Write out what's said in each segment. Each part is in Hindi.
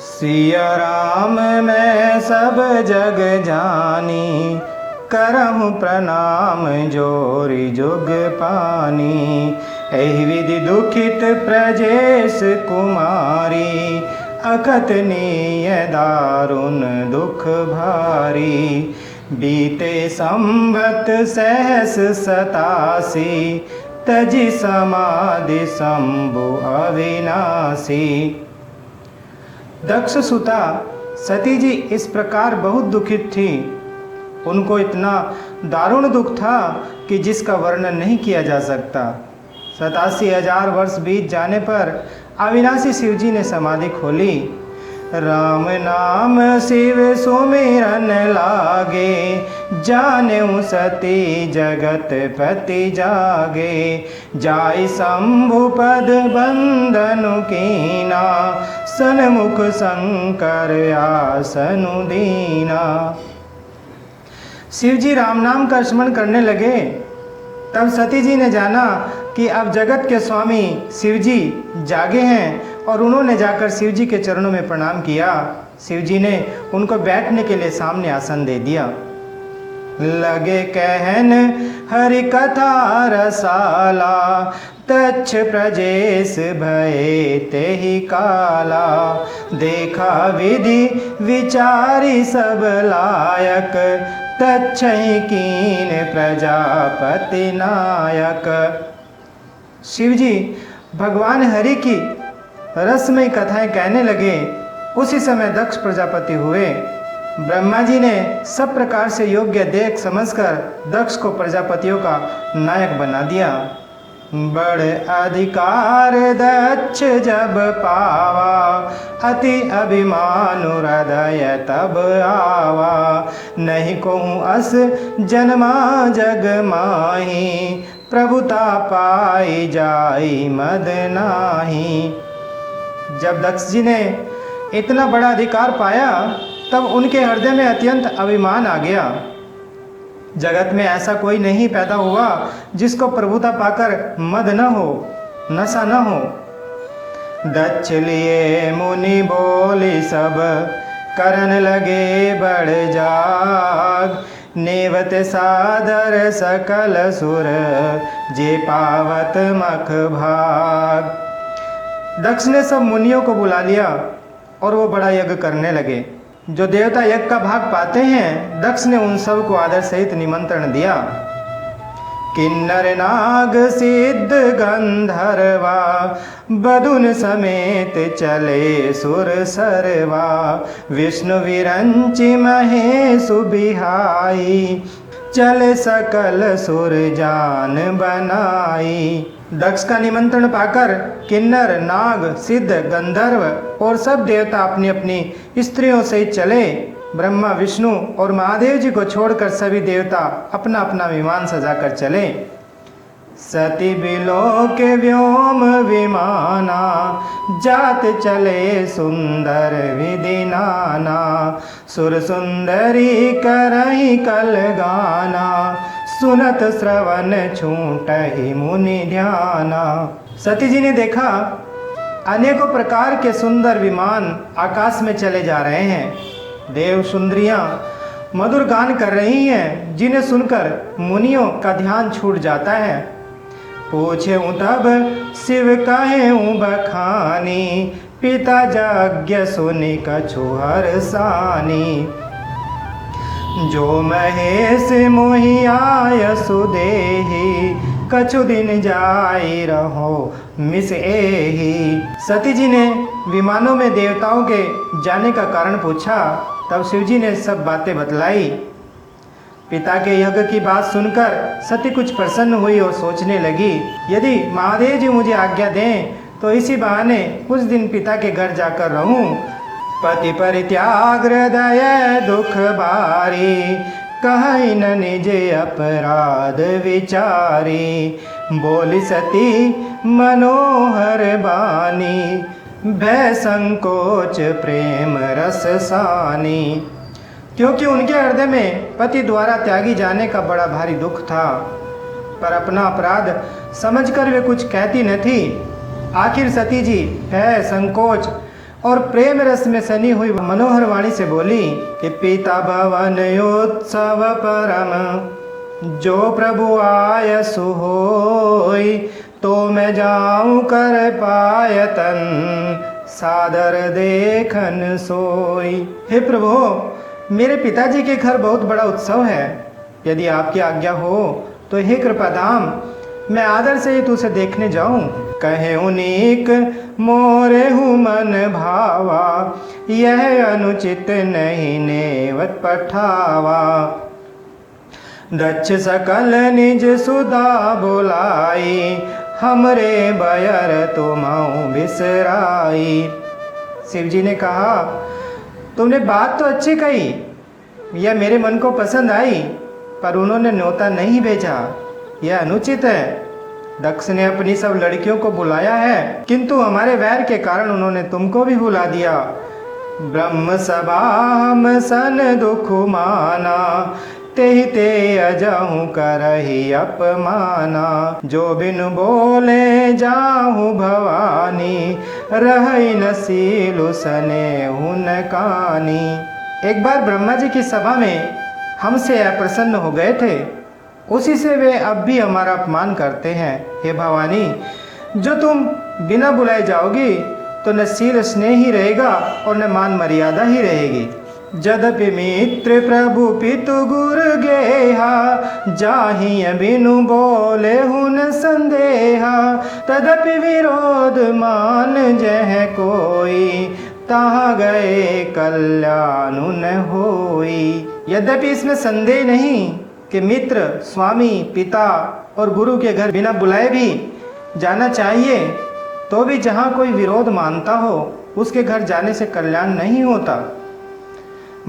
सिया राम मैं सब जग जानी, करहु प्रणाम जोरि जुग पानी। एहि विधि दुखित प्रजेश कुमारी, अकथ नीय दारुण दुख भारी। बीते संवत सहस 87, तजि समाधि शंभु अविनाशी। दक्ष सुता सती जी इस प्रकार बहुत दुखित थी। उनको इतना दारुण दुख था कि जिसका वर्णन नहीं किया जा सकता। 87,000 वर्ष बीत जाने पर अविनाशी शिव जी ने समाधि खोली। राम नाम शिव सुमिरन लागे, जानेउ सती जगत पति जागे। जाय शंभु पद बंदनु कीना, सन्मुख शंकर आसनु दीना। शिव जी राम नाम का स्मरण करने लगे। तब सती जी ने जाना कि अब जगत के स्वामी शिव जी जागे हैं और उन्होंने जाकर शिव जी के चरणों में प्रणाम किया। शिव जी ने उनको बैठने के लिए सामने आसन दे दिया। लगे कहन हरि कथा रसाला, तच्छ प्रजेश भये तेहि काला। देखा विधि विचारी सब लायक, तच्छहि कीन प्रजापति नायक। शिव जी भगवान हरि की रसमयी कथाएं कहने लगे। उसी समय दक्ष प्रजापति हुए। ब्रह्मा जी ने सब प्रकार से योग्य देख समझकर दक्ष को प्रजापतियों का नायक बना दिया। बड़ अधिकार दक्ष जब पावा, अति अभिमान हृदय तब आवा। नहीं कहूँ अस जन्मा जग माही, प्रभुता पाई जाई मद नाही। जब दक्ष जी ने इतना बड़ा अधिकार पाया तब उनके हृदय में अत्यंत अभिमान आ गया। जगत में ऐसा कोई नहीं पैदा हुआ जिसको प्रभुता पाकर मद न हो, नशा न हो। दक्ष लिए मुनि बोली सब, करन लगे बड़ जाग। नेवत सादर सकल सुर, जे पावत मख भाग। दक्ष ने सब मुनियों को बुला लिया और वो बड़ा यज्ञ करने लगे। जो देवता यज्ञ का भाग पाते हैं, दक्ष ने उन सब को आदर सहित निमंत्रण दिया। किन्नर नाग सिद्ध गंधर्वा, बदुन समेत चले सुर सरवा। विष्णु विरंचि महेशु बिहाई, चले सकल सुर जान बनाई। दक्ष का निमंत्रण पाकर किन्नर नाग सिद्ध गंधर्व और सब देवता अपनी अपनी स्त्रियों से चले। ब्रह्मा विष्णु और महादेव जी को छोड़कर सभी देवता अपना अपना विमान सजाकर चले। सती बिलो के व्योम विमाना, जात चले सुंदर विधि नाना। सुर सुंदरी करही कल गाना, सुनत श्रवण छूटहि मुनि ध्याना। सती जी ने देखा अनेकों प्रकार के सुंदर विमान आकाश में चले जा रहे हैं। देव सुंदरियां मधुर गान कर रही हैं, जिन्हें सुनकर मुनियों का ध्यान छूट जाता है। पूछे तब शिव कहे बखानी, पिता यज्ञ सुनि कछु हर्षानी। जो महेश मोहि आय सुदेहि, कछु दिन जाई रहो मिस एही। सती जी ने विमानों में देवताओं के जाने का कारण पूछा। तब शिव जी ने सब बातें बतलाई। पिता के यज्ञ की बात सुनकर सती कुछ प्रसन्न हुई और सोचने लगी, यदि महादेव जी मुझे आज्ञा दें तो इसी बहाने कुछ दिन पिता के घर जाकर रहूं। पति परित्याग हृदय दुख भारी, कहीं न निज अपराध विचारी। बोली सती मनोहर बानी, भय संकोच प्रेम रस सानी। क्योंकि उनके हृदय में पति द्वारा त्यागी जाने का बड़ा भारी दुख था, पर अपना अपराध समझकर वे कुछ कहती न थी। आखिर सती जी भय संकोच और प्रेम रस में सनी हुई मनोहर वाणी से बोली कि पिता भवन उत्सव परम जो प्रभु आय सुहोई, तो मैं जाऊं कर पायतन सादर देखन सोई। हे प्रभु, मेरे पिताजी के घर बहुत बड़ा उत्सव है, यदि आपकी आज्ञा हो तो हे कृपाधाम, मैं आदर से ही तुझे देखने जाऊं। कहे उनीक मोरे हूँ मन भावा, यह अनुचित नहीं नेवत पठावा। दक्ष सकल निज सुधा बोलाई, हमरे बयर तुमऊ बिसराई। शिव जी ने कहा, तुमने बात तो अच्छी कही, यह मेरे मन को पसंद आई, पर उन्होंने न्योता नहीं भेजा, यह अनुचित है। दक्ष ने अपनी सब लड़कियों को बुलाया है, किंतु हमारे वैर के कारण उन्होंने तुमको भी बुला दिया। ब्रह्म सभा हम सन दुख माना, तेहि ते अजहूँ करही अपमाना। जो बिनु बोले जाहूँ भवानी, रही न सीलु सने हुन कानी। एक बार ब्रह्मा जी की सभा में हमसे अप्रसन्न हो गए थे, उसी से वे अब भी हमारा अपमान करते हैं। हे भवानी, जो तुम बिना बुलाए जाओगी तो न शील स्नेह ही रहेगा और न मान मर्यादा ही रहेगी। जदपि मित्र प्रभु पितु गुरु गेहा, जाहि बिनु बोले हुन संदेहा। तदपि विरोध मान जह कोई, तहाँ गए कल्याण न होई। यद्यपि इसमें संदेह नहीं कि मित्र, स्वामी, पिता और गुरु के घर बिना बुलाए भी जाना चाहिए, तो भी जहाँ कोई विरोध मानता हो उसके घर जाने से कल्याण नहीं होता।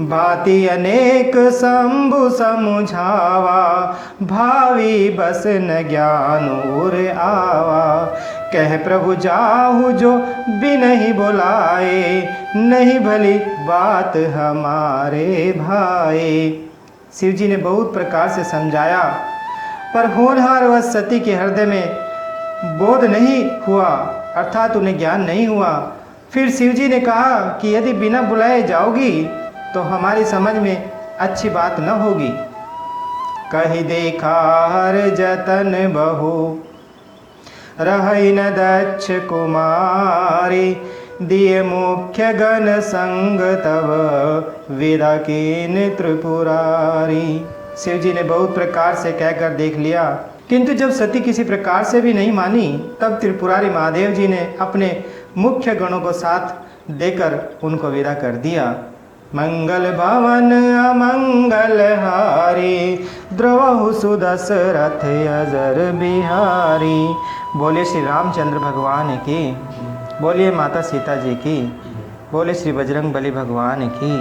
भांति अनेक शंभु समुझावा, भावी बस न ज्ञान उर आवा। कह प्रभु जाहु जो बिनहि बुलाए, नहीं भली बात हमारे भाई। शिव जी ने बहुत प्रकार से समझाया, पर होनहार व सती के हृदय में बोध नहीं हुआ, अर्थात उन्हें ज्ञान नहीं हुआ। फिर शिव जी ने कहा कि यदि बिना बुलाए जाओगी तो हमारी समझ में अच्छी बात न होगी। कही देखा हर जतन बहु, रही न दक्ष कुमारी। दिए मुख्य गण संग तब, विदा कीन त्रिपुरारी। शिव जी ने बहुत प्रकार से कहकर देख लिया, किंतु जब सती किसी प्रकार से भी नहीं मानी, तब त्रिपुरारी महादेव जी ने अपने मुख्य गणों को साथ देकर उनको विदा कर दिया। मंगल भवन अमंगल हारी, द्रवहु सुदशरथ अजर बिहारी। बोले श्री रामचंद्र भगवान की, बोलिए माता सीता जी की, बोले श्री बजरंग बली भगवान की।